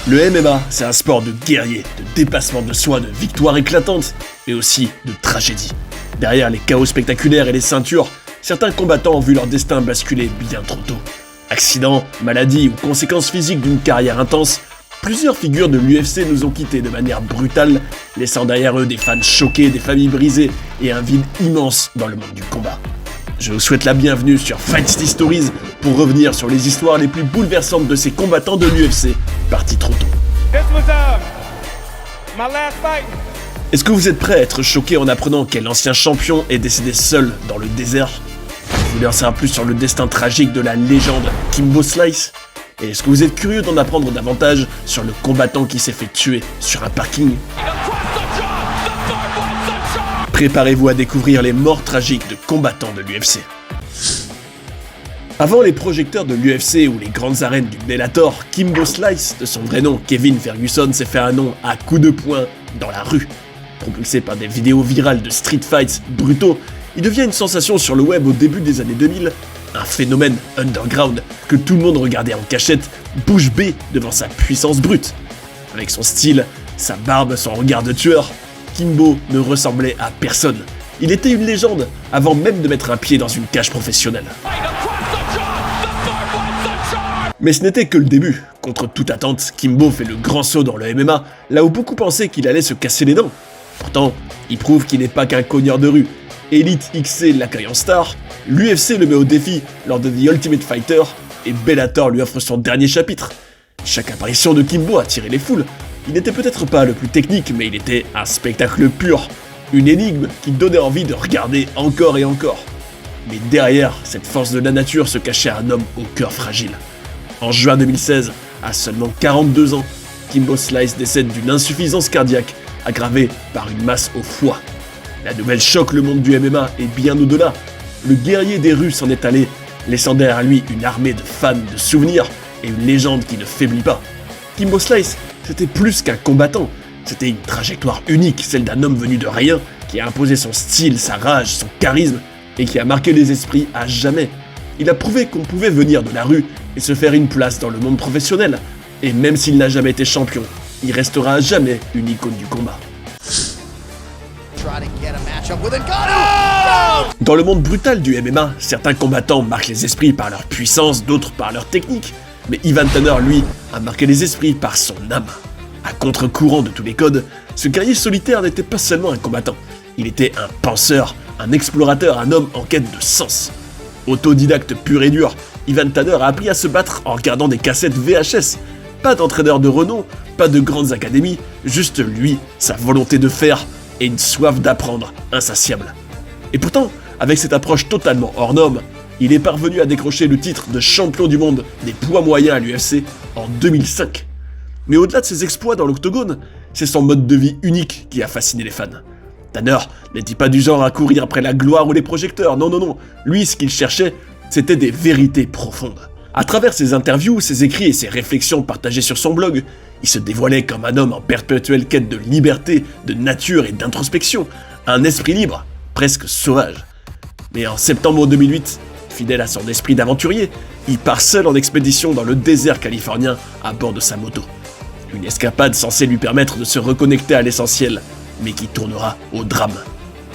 Le MMA, c'est un sport de guerrier, de dépassement de soi, de victoire éclatante, mais aussi de tragédie. Derrière les chaos spectaculaires et les ceintures, certains combattants ont vu leur destin basculer bien trop tôt. Accidents, maladies ou conséquences physiques d'une carrière intense, plusieurs figures de l'UFC nous ont quittés de manière brutale, laissant derrière eux des fans choqués, des familles brisées et un vide immense dans le monde du combat. Je vous souhaite la bienvenue sur Fight Stories pour revenir sur les histoires les plus bouleversantes de ces combattants de l'UFC partis trop tôt. Est-ce que vous êtes prêts à être choqués en apprenant quel ancien champion est décédé seul dans le désert? Vous voulez en savoir plus sur le destin tragique de la légende Kimbo Slice? Et est-ce que vous êtes curieux d'en apprendre davantage sur le combattant qui s'est fait tuer sur un parking? Préparez-vous à découvrir les morts tragiques de combattants de l'UFC. Avant les projecteurs de l'UFC ou les grandes arènes du Bellator, Kimbo Slice, de son vrai nom Kevin Ferguson, s'est fait un nom à coups de poing dans la rue. Propulsé par des vidéos virales de street fights brutaux, il devient une sensation sur le web au début des années 2000, un phénomène underground que tout le monde regardait en cachette, bouche bée devant sa puissance brute. Avec son style, sa barbe, son regard de tueur, Kimbo ne ressemblait à personne. Il était une légende avant même de mettre un pied dans une cage professionnelle. Mais ce n'était que le début. Contre toute attente, Kimbo fait le grand saut dans le MMA, là où beaucoup pensaient qu'il allait se casser les dents. Pourtant, il prouve qu'il n'est pas qu'un cogneur de rue. Elite XC l'accueille en star, l'UFC le met au défi lors de The Ultimate Fighter, et Bellator lui offre son dernier chapitre. Chaque apparition de Kimbo a attiré les foules. Il n'était peut-être pas le plus technique, mais il était un spectacle pur, une énigme qui donnait envie de regarder encore et encore. Mais derrière cette force de la nature se cachait un homme au cœur fragile. En juin 2016, à seulement 42 ans, Kimbo Slice décède d'une insuffisance cardiaque aggravée par une masse au foie. La nouvelle choque le monde du MMA et bien au-delà. Le guerrier des rues s'en est allé, laissant derrière lui une armée de fans de souvenirs et une légende qui ne faiblit pas. Kimbo Slice, c'était plus qu'un combattant, c'était une trajectoire unique, celle d'un homme venu de rien, qui a imposé son style, sa rage, son charisme, et qui a marqué les esprits à jamais. Il a prouvé qu'on pouvait venir de la rue et se faire une place dans le monde professionnel, et même s'il n'a jamais été champion, il restera à jamais une icône du combat. Dans le monde brutal du MMA, certains combattants marquent les esprits par leur puissance, d'autres par leur technique. Mais Ivan Tanner, lui, a marqué les esprits par son âme. À contre-courant de tous les codes, ce guerrier solitaire n'était pas seulement un combattant. Il était un penseur, un explorateur, un homme en quête de sens. Autodidacte pur et dur, Ivan Tanner a appris à se battre en regardant des cassettes VHS. Pas d'entraîneur de renom, pas de grandes académies, juste lui, sa volonté de faire et une soif d'apprendre insatiable. Et pourtant, avec cette approche totalement hors norme, il est parvenu à décrocher le titre de champion du monde des poids moyens à l'UFC en 2005. Mais au-delà de ses exploits dans l'octogone, c'est son mode de vie unique qui a fasciné les fans. Tanner n'était pas du genre à courir après la gloire ou les projecteurs, non. Lui, ce qu'il cherchait, c'était des vérités profondes. À travers ses interviews, ses écrits et ses réflexions partagées sur son blog, il se dévoilait comme un homme en perpétuelle quête de liberté, de nature et d'introspection, un esprit libre, presque sauvage. Mais en septembre 2008, fidèle à son esprit d'aventurier, il part seul en expédition dans le désert californien à bord de sa moto. Une escapade censée lui permettre de se reconnecter à l'essentiel, mais qui tournera au drame.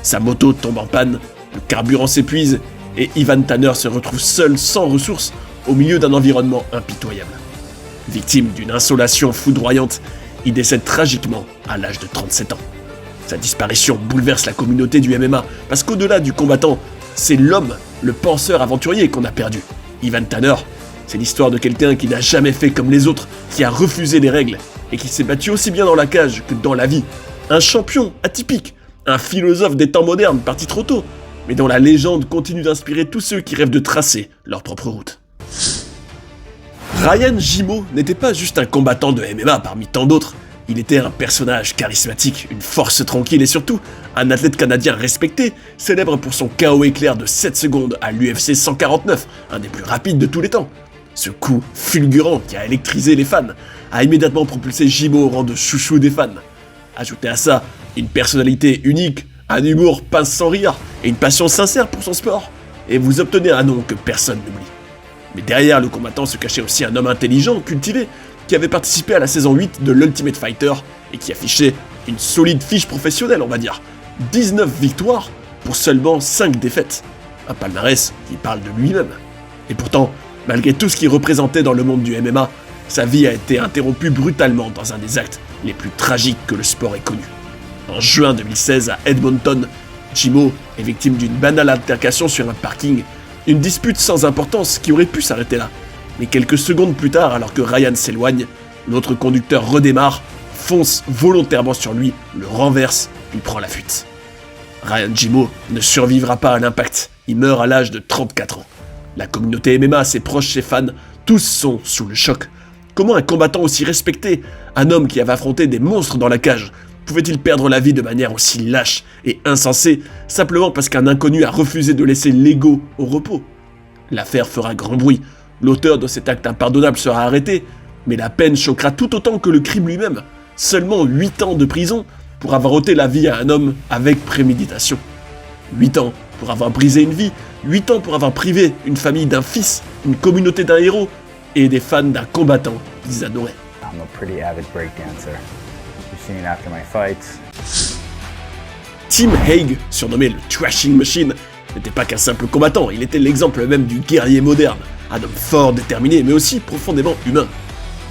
Sa moto tombe en panne, le carburant s'épuise, et Ivan Tanner se retrouve seul, sans ressources, au milieu d'un environnement impitoyable. Victime d'une insolation foudroyante, il décède tragiquement à l'âge de 37 ans. Sa disparition bouleverse la communauté du MMA, parce qu'au-delà du combattant, c'est l'homme, le penseur aventurier qu'on a perdu. Ivan Tanner, c'est l'histoire de quelqu'un qui n'a jamais fait comme les autres, qui a refusé les règles, et qui s'est battu aussi bien dans la cage que dans la vie. Un champion atypique, un philosophe des temps modernes parti trop tôt, mais dont la légende continue d'inspirer tous ceux qui rêvent de tracer leur propre route. Ryan Gimo n'était pas juste un combattant de MMA parmi tant d'autres, il était un personnage charismatique, une force tranquille et surtout un athlète canadien respecté, célèbre pour son KO éclair de 7 secondes à l'UFC 149, un des plus rapides de tous les temps. Ce coup fulgurant qui a électrisé les fans a immédiatement propulsé Gimo au rang de chouchou des fans. Ajoutez à ça une personnalité unique, un humour pince sans rire et une passion sincère pour son sport, et vous obtenez un nom que personne n'oublie. Mais derrière le combattant se cachait aussi un homme intelligent, cultivé, qui avait participé à la saison 8 de l'Ultimate Fighter et qui affichait une solide fiche professionnelle, on va dire. 19 victoires pour seulement 5 défaites. Un palmarès qui parle de lui-même. Et pourtant, malgré tout ce qu'il représentait dans le monde du MMA, sa vie a été interrompue brutalement dans un des actes les plus tragiques que le sport ait connu. En juin 2016 à Edmonton, Jimmo est victime d'une banale altercation sur un parking, une dispute sans importance qui aurait pu s'arrêter là. Mais quelques secondes plus tard, alors que Ryan s'éloigne, l'autre conducteur redémarre, fonce volontairement sur lui, le renverse, puis prend la fuite. Ryan Jimmo ne survivra pas à l'impact, il meurt à l'âge de 34 ans. La communauté MMA, ses proches, ses fans, tous sont sous le choc. Comment un combattant aussi respecté, un homme qui avait affronté des monstres dans la cage, pouvait-il perdre la vie de manière aussi lâche et insensée, simplement parce qu'un inconnu a refusé de laisser l'ego au repos? L'affaire fera grand bruit, l'auteur de cet acte impardonnable sera arrêté, mais la peine choquera tout autant que le crime lui-même. Seulement 8 ans de prison pour avoir ôté la vie à un homme avec préméditation. 8 ans pour avoir brisé une vie, 8 ans pour avoir privé une famille d'un fils, une communauté d'un héros et des fans d'un combattant qu'ils adoraient. I'm a pretty avid breakdancer. You've seen after my fights. Tim Hague, surnommé le Thrashing Machine, n'était pas qu'un simple combattant, il était l'exemple même du guerrier moderne, un homme fort, déterminé, mais aussi profondément humain.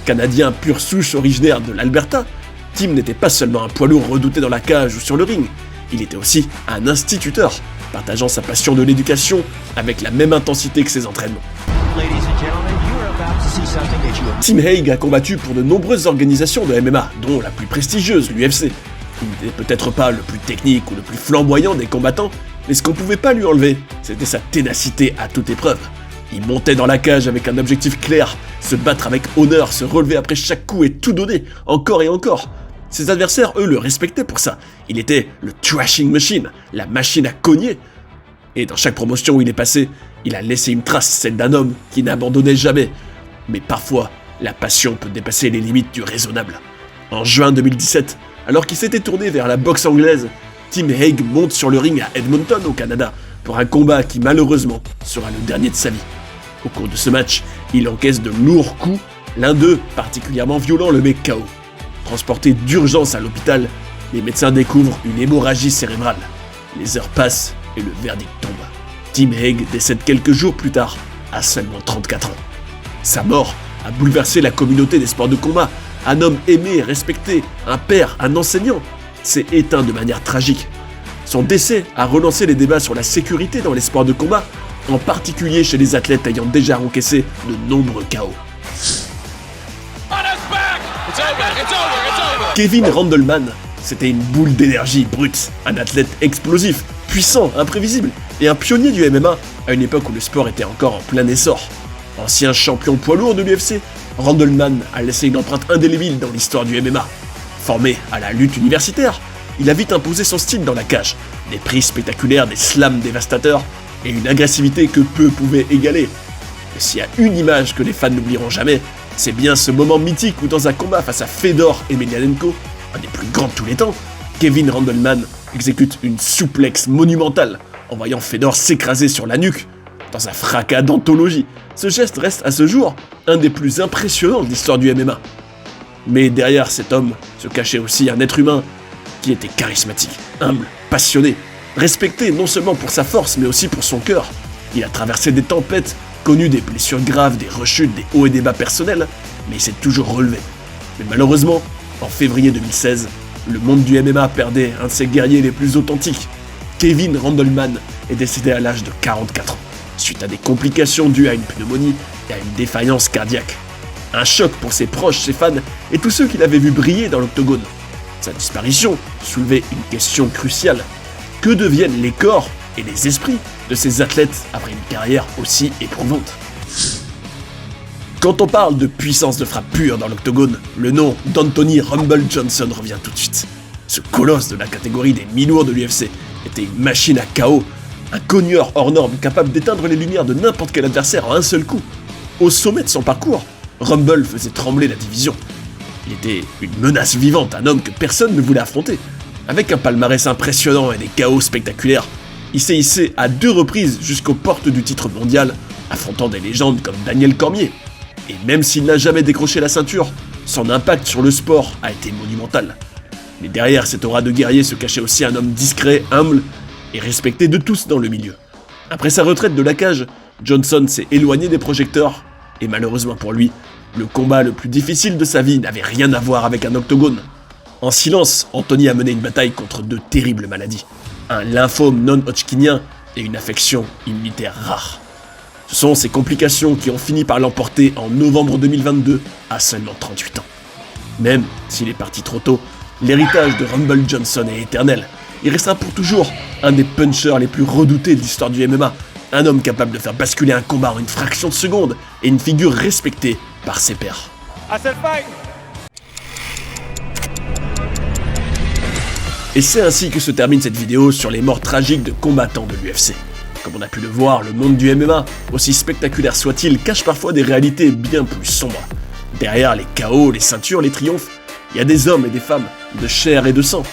Canadien pure souche originaire de l'Alberta, Tim n'était pas seulement un poids lourd redouté dans la cage ou sur le ring, il était aussi un instituteur, partageant sa passion de l'éducation avec la même intensité que ses entraînements. Tim Hague a combattu pour de nombreuses organisations de MMA, dont la plus prestigieuse, l'UFC. Il n'était peut-être pas le plus technique ou le plus flamboyant des combattants, mais ce qu'on pouvait pas lui enlever, c'était sa ténacité à toute épreuve. Il montait dans la cage avec un objectif clair, se battre avec honneur, se relever après chaque coup et tout donner, encore et encore. Ses adversaires, eux, le respectaient pour ça. Il était le Thrashing Machine, la machine à cogner. Et dans chaque promotion où il est passé, il a laissé une trace, celle d'un homme qui n'abandonnait jamais. Mais parfois, la passion peut dépasser les limites du raisonnable. En juin 2017, alors qu'il s'était tourné vers la boxe anglaise, Tim Hague monte sur le ring à Edmonton, au Canada, pour un combat qui malheureusement sera le dernier de sa vie. Au cours de ce match, il encaisse de lourds coups, l'un d'eux particulièrement violent le met KO. Transporté d'urgence à l'hôpital, les médecins découvrent une hémorragie cérébrale. Les heures passent et le verdict tombe. Tim Hague décède quelques jours plus tard, à seulement 34 ans. Sa mort a bouleversé la communauté des sports de combat. Un homme aimé et respecté, un père, un enseignant, s'est éteint de manière tragique. Son décès a relancé les débats sur la sécurité dans les sports de combat, en particulier chez les athlètes ayant déjà encaissé de nombreux KO. Kevin Randleman, c'était une boule d'énergie brute, un athlète explosif, puissant, imprévisible, et un pionnier du MMA à une époque où le sport était encore en plein essor. Ancien champion poids lourd de l'UFC, Randleman a laissé une empreinte indélébile dans l'histoire du MMA. Formé à la lutte universitaire, il a vite imposé son style dans la cage, des prises spectaculaires, des slams dévastateurs, et une agressivité que peu pouvaient égaler. Et s'il y a une image que les fans n'oublieront jamais, c'est bien ce moment mythique où dans un combat face à Fedor Emelianenko, un des plus grands de tous les temps, Kevin Randleman exécute une souplexe monumentale en voyant Fedor s'écraser sur la nuque, dans un fracas d'anthologie. Ce geste reste à ce jour un des plus impressionnants de l'histoire du MMA. Mais derrière cet homme se cachait aussi un être humain qui était charismatique, humble, passionné, respecté non seulement pour sa force mais aussi pour son cœur. Il a traversé des tempêtes, connu des blessures graves, des rechutes, des hauts et des bas personnels, mais il s'est toujours relevé. Mais malheureusement, en février 2016, le monde du MMA perdait un de ses guerriers les plus authentiques. Kevin Randleman est décédé à l'âge de 44 ans, suite à des complications dues à une pneumonie et à une défaillance cardiaque. Un choc pour ses proches, ses fans et tous ceux qui l'avaient vu briller dans l'octogone. Sa disparition soulevait une question cruciale. Que deviennent les corps et les esprits de ces athlètes après une carrière aussi éprouvante? Quand on parle de puissance de frappe pure dans l'octogone, le nom d'Anthony Rumble Johnson revient tout de suite. Ce colosse de la catégorie des mi-lourds de l'UFC était une machine à KO, un cogneur hors norme capable d'éteindre les lumières de n'importe quel adversaire en un seul coup. Au sommet de son parcours, Rumble faisait trembler la division. Il était une menace vivante, un homme que personne ne voulait affronter. Avec un palmarès impressionnant et des KO spectaculaires, il s'est hissé à 2 reprises jusqu'aux portes du titre mondial, affrontant des légendes comme Daniel Cormier. Et même s'il n'a jamais décroché la ceinture, son impact sur le sport a été monumental. Mais derrière cette aura de guerrier se cachait aussi un homme discret, humble et respecté de tous dans le milieu. Après sa retraite de la cage, Johnson s'est éloigné des projecteurs, et malheureusement pour lui, le combat le plus difficile de sa vie n'avait rien à voir avec un octogone. En silence, Anthony a mené une bataille contre deux terribles maladies, un lymphome non-hodgkinien et une affection immunitaire rare. Ce sont ces complications qui ont fini par l'emporter en novembre 2022 à seulement 38 ans. Même s'il est parti trop tôt, l'héritage de Rumble Johnson est éternel. Il restera pour toujours un des punchers les plus redoutés de l'histoire du MMA, un homme capable de faire basculer un combat en une fraction de seconde et une figure respectée par ses pairs. Et c'est ainsi que se termine cette vidéo sur les morts tragiques de combattants de l'UFC. Comme on a pu le voir, le monde du MMA, aussi spectaculaire soit-il, cache parfois des réalités bien plus sombres. Derrière les chaos, les ceintures, les triomphes, il y a des hommes et des femmes, de chair et de sang.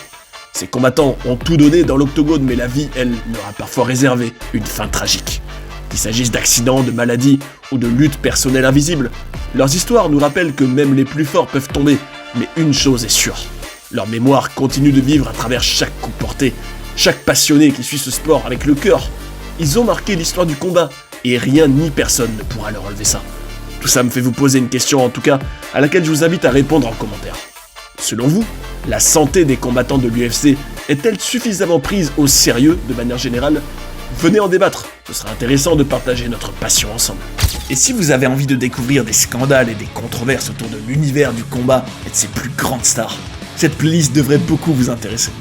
Ces combattants ont tout donné dans l'octogone, mais la vie, elle, leur a parfois réservé une fin tragique. Qu'il s'agisse d'accidents, de maladies ou de luttes personnelles invisibles, leurs histoires nous rappellent que même les plus forts peuvent tomber, mais une chose est sûre. Leur mémoire continue de vivre à travers chaque coup porté, chaque passionné qui suit ce sport avec le cœur. Ils ont marqué l'histoire du combat, et rien ni personne ne pourra leur enlever ça. Tout ça me fait vous poser une question en tout cas, à laquelle je vous invite à répondre en commentaire. Selon vous, la santé des combattants de l'UFC est-elle suffisamment prise au sérieux de manière générale ? Venez en débattre, ce sera intéressant de partager notre passion ensemble. Et si vous avez envie de découvrir des scandales et des controverses autour de l'univers du combat et de ses plus grandes stars, cette playlist devrait beaucoup vous intéresser.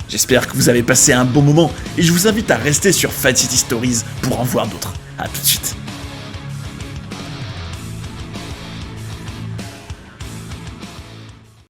J'espère que vous avez passé un bon moment et je vous invite à rester sur Fight City Stories pour en voir d'autres. A tout de suite.